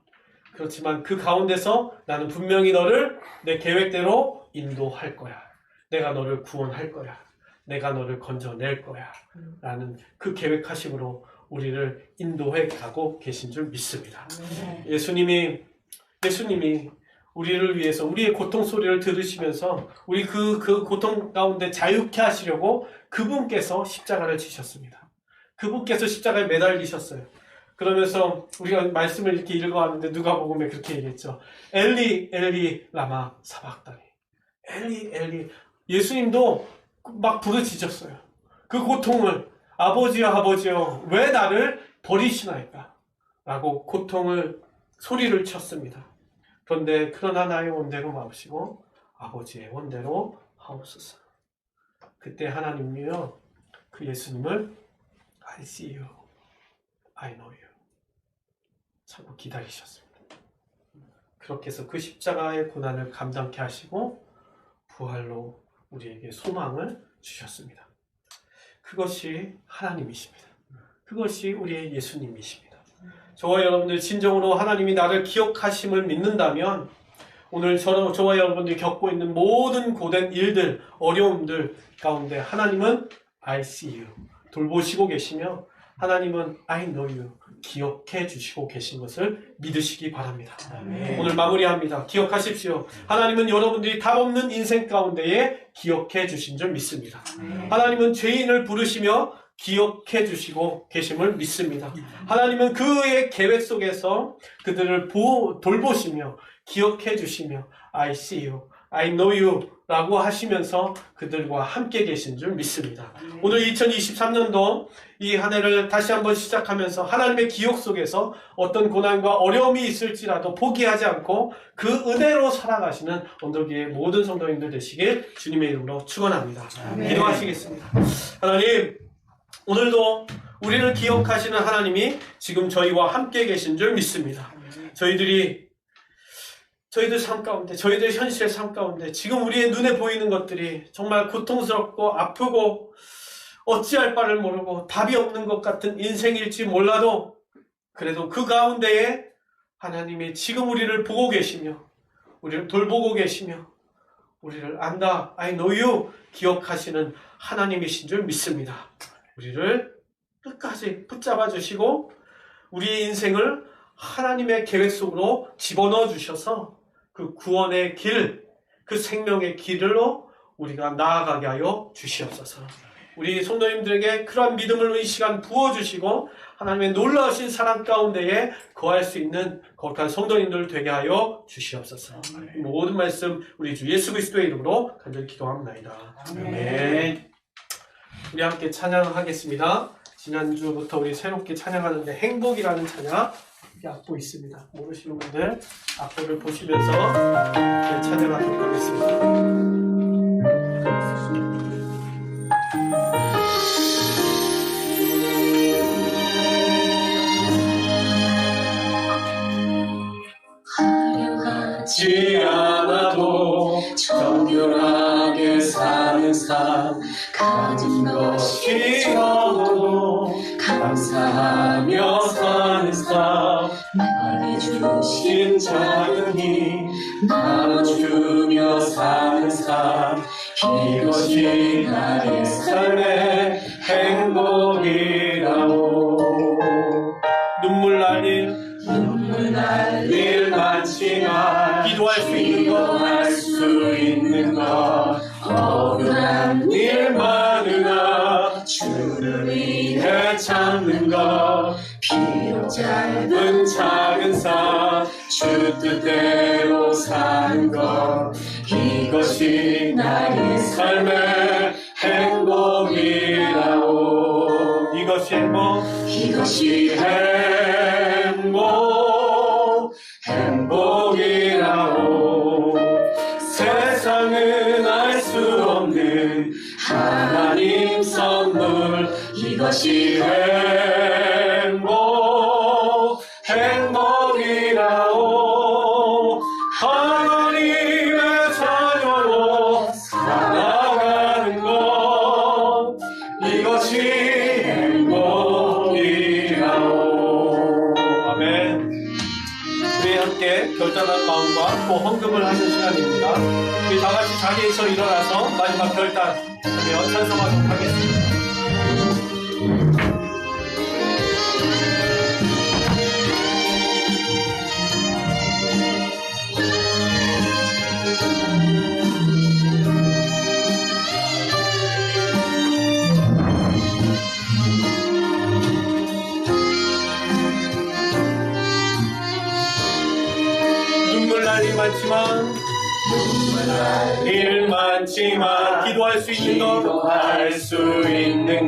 그렇지만 그 가운데서 나는 분명히 너를 내 계획대로 인도할 거야. 내가 너를 구원할 거야. 내가 너를 건져낼 거야. 라는 그 계획하심으로 우리를 인도해 가고 계신 줄 믿습니다. 예수님이 우리를 위해서 우리의 고통 소리를 들으시면서 우리 그 고통 가운데 자유케 하시려고 그분께서 십자가를 지셨습니다. 그분께서 십자가에 매달리셨어요. 그러면서 우리가 말씀을 이렇게 읽어왔는데 누가복음에 그렇게 얘기했죠. 엘리 엘리 라마 사박다니. 엘리 엘리. 예수님도 막 부르짖었어요. 그 고통을 아버지여 아버지여 왜 나를 버리시나이까? 라고 고통을 소리를 쳤습니다. 그러나 나의 원대로 마옵시고 아버지의 원대로 하옵소서. 그때 하나님이요 그 예수님을 I see you, I know you 참고 기다리셨습니다. 그렇게 해서 그 십자가의 고난을 감당케 하시고 부활로 우리에게 소망을 주셨습니다. 그것이 하나님이십니다. 그것이 우리의 예수님이십니다. 저와 여러분들 진정으로 하나님이 나를 기억하심을 믿는다면 오늘 저와 여러분들이 겪고 있는 모든 고된 일들, 어려움들 가운데 하나님은 I see you 돌보시고 계시며 하나님은 I know you 기억해 주시고 계신 것을 믿으시기 바랍니다. 아멘. 오늘 마무리합니다. 기억하십시오. 하나님은 여러분들이 답 없는 인생 가운데에 기억해 주신 줄 믿습니다. 하나님은 죄인을 부르시며 기억해 주시고 계심을 믿습니다. 하나님은 그의 계획 속에서 그들을 돌보시며 기억해 주시며 I see you, I know you 라고 하시면서 그들과 함께 계신 줄 믿습니다. 오늘 2023년도 이 한 해를 다시 한번 시작하면서 하나님의 기억 속에서 어떤 고난과 어려움이 있을지라도 포기하지 않고 그 은혜로 살아가시는 언덕위의 모든 성도님들 되시길 주님의 이름으로 축원합니다. 기도하시겠습니다. 하나님, 오늘도 우리를 기억하시는 하나님이 지금 저희와 함께 계신 줄 믿습니다. 저희들 삶 가운데, 저희들 현실의 삶 가운데 지금 우리의 눈에 보이는 것들이 정말 고통스럽고 아프고 어찌할 바를 모르고 답이 없는 것 같은 인생일지 몰라도 그래도 그 가운데에 하나님이 지금 우리를 보고 계시며 우리를 돌보고 계시며 우리를 안다, I know you 기억하시는 하나님이신 줄 믿습니다. 우리를 끝까지 붙잡아 주시고 우리의 인생을 하나님의 계획 속으로 집어넣어 주셔서 그 구원의 길, 그 생명의 길로 우리가 나아가게 하여 주시옵소서. 우리 성도님들에게 그러한 믿음을 이 시간 부어주시고 하나님의 놀라우신 사랑 가운데에 거할 수 있는 거룩한 성도님들 되게 하여 주시옵소서. 모든 말씀 우리 주 예수 그리스도의 이름으로 간절히 기도합니다. 아멘. 우리 함께 찬양하겠습니다. 지난주부터 우리 새롭게 찬양하는데 행복이라는 찬양 악보 있습니다. 모르시는 분들 악보를 보시면서 찬양하도록 하겠습니다. 화려하지 않아도 정결하게 사는 삶, 가진 것이 적어도 감사하며 사는 삶, 나에게 주신 작은 힘 나눠주며 사는 삶, 이것이 나의 삶의 행복이라오. 눈물 날 일 많지만 기도할 수 있는 것 억울한 일 많으나 주를 위해 참는 것, 비록 짧은 작은 삶 주 뜻대로 사는 것, 이것이 나의 삶의 행복이라오. 이것이 행복이라오. 세상은 알 수 없는 하나님 선물, 이것이 행복이라오. 하나님의 자녀로 살아가는 것, 이것이 행복이라오. 아멘. 우리 함께 결단한 마음과 또 헌금을 하는 시간입니다. 우리 다 같이 자리에서 일어나서 마지막 결단하며 찬송하도록 하겠습니다. 눈물 날 일 많지만 기도할 수 있는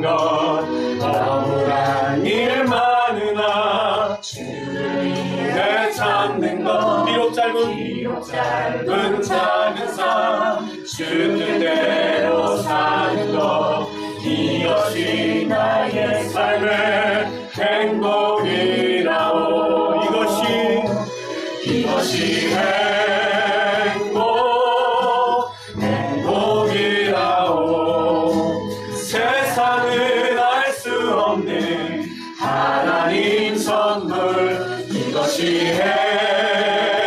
것 억울한 일 많으나 주를 위해 참는 것, 비록 짧은 작은 삶 주 뜻대로 사는 것, 이것이 나의 삶의 행복이라오. 이것이 행복이라오. 세상은 알 수 없는 하나님 선물, 이것이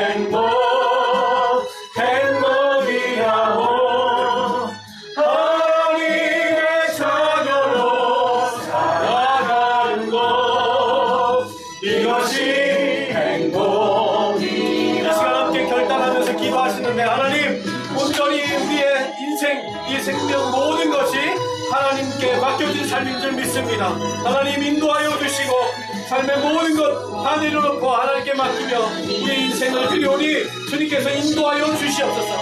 행복이라오. 하나님의 자녀로 살아가는 것, 이것이 행복이라오. 결단하면서 기도하시는데, 하나님 온전히 우리의 인생, 이 생명 모든 것이 하나님께 맡겨진 삶인 줄 믿습니다. 하나님 인도하여 주시고 삶의 모든 것 다 내려놓고 하나님께 맡기며 우리의 인생을 드리오니 주님께서 인도하여 주시옵소서.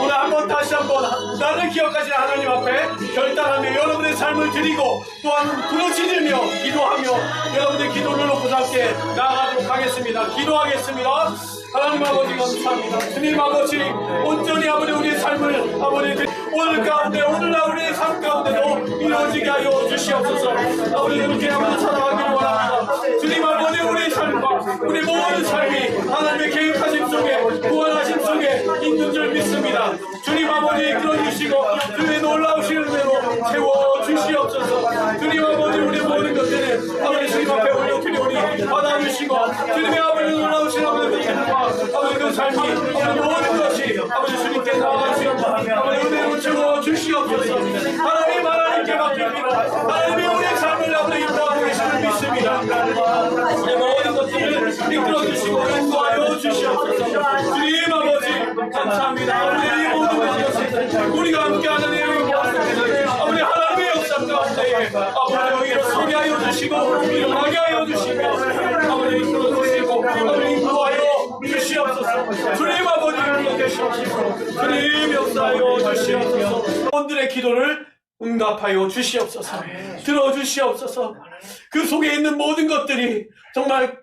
오늘 다시 한번 나를 기억하시는 하나님 앞에 결단하며 여러분의 삶을 드리고 또한 부르짖으며 기도하며 여러분의 기도를 놓고 함께 나아가도록 하겠습니다. 기도하겠습니다. 하나님 아버지 감사합니다. 주님 아버지 온전히 아버지 우리의 삶을 아버지 오늘 가운데 오늘날 우리의 삶 가운데도 이루어지게 하여 주시옵소서. 아버지 이렇게 한번 살아가기를 원합니다. 주님 아버지 우리의 삶과 우리 모든 삶이 하나님의 계획하심 속에 구원하심 속에 있는 줄 믿습니다. 주님 아버지 이끌어주시고 주의 놀라우신 은혜로 채워주시옵소서. 주님 아버지 우리의 모든 것들을 아버지 주님 앞에 올려드리오니 받아주시고 주님의 아버지 놀라우신 아버지 그 삶과 아버지 그 삶이 아버지 모든 것이 아버지 주님께 나아가시옵소서. 아버지 은혜로 채워주시옵소서. 하나님께 맡깁니다. 하나님이 우리의 삶을 아버지 인도하고 계시는 믿습니다. 우리의 모든 것들을 이끌어주시고 인도하여 주시옵소서. 주님 아버지 감사합니다. 우리의 모든 것을 우리가 함께하는 내용이 아버지 하나님의 역사 가운데에 아버지 여기를 소개하여 주시옵소서. 하시고 일어나게 하여 주시고 아버지 불러주시고 아버지 인도하여 주시옵소서. 주님 아버지 불러주시옵소서. 주님 역사하여 주시옵소서. 여러분들의 기도를 응답하여 주시옵소서. 들어주시옵소서. 그 속에 있는 모든 것들이 정말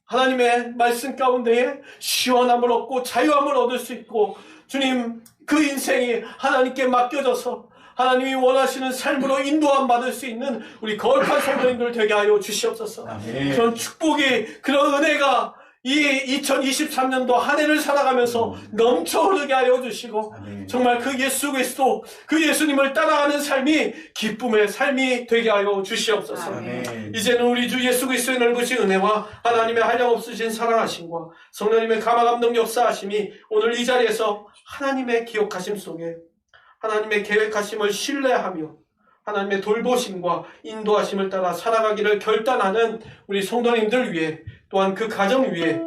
하나님의 말씀 가운데에 시원함을 얻고 자유함을 얻을 수 있고 주님 그 인생이 하나님께 맡겨져서 하나님이 원하시는 삶으로 인도함 받을 수 있는 우리 거룩한 성도님들 되게 하여 주시옵소서. 그런 축복이 그런 은혜가 이 2023년도 한 해를 살아가면서 넘쳐 흐르게 하여 주시고 정말 그 예수 그리스도 그 예수님을 따라가는 삶이 기쁨의 삶이 되게 하여 주시옵소서. 이제는 우리 주 예수 그리스도의 넓으신 은혜와 하나님의 한량없으신 사랑하심과 성령님의 감화감동 역사하심이 오늘 이 자리에서 하나님의 기억하심 속에 하나님의 계획하심을 신뢰하며 하나님의 돌보심과 인도하심을 따라 살아가기를 결단하는 우리 성도님들 위해 또한 그 가정 위에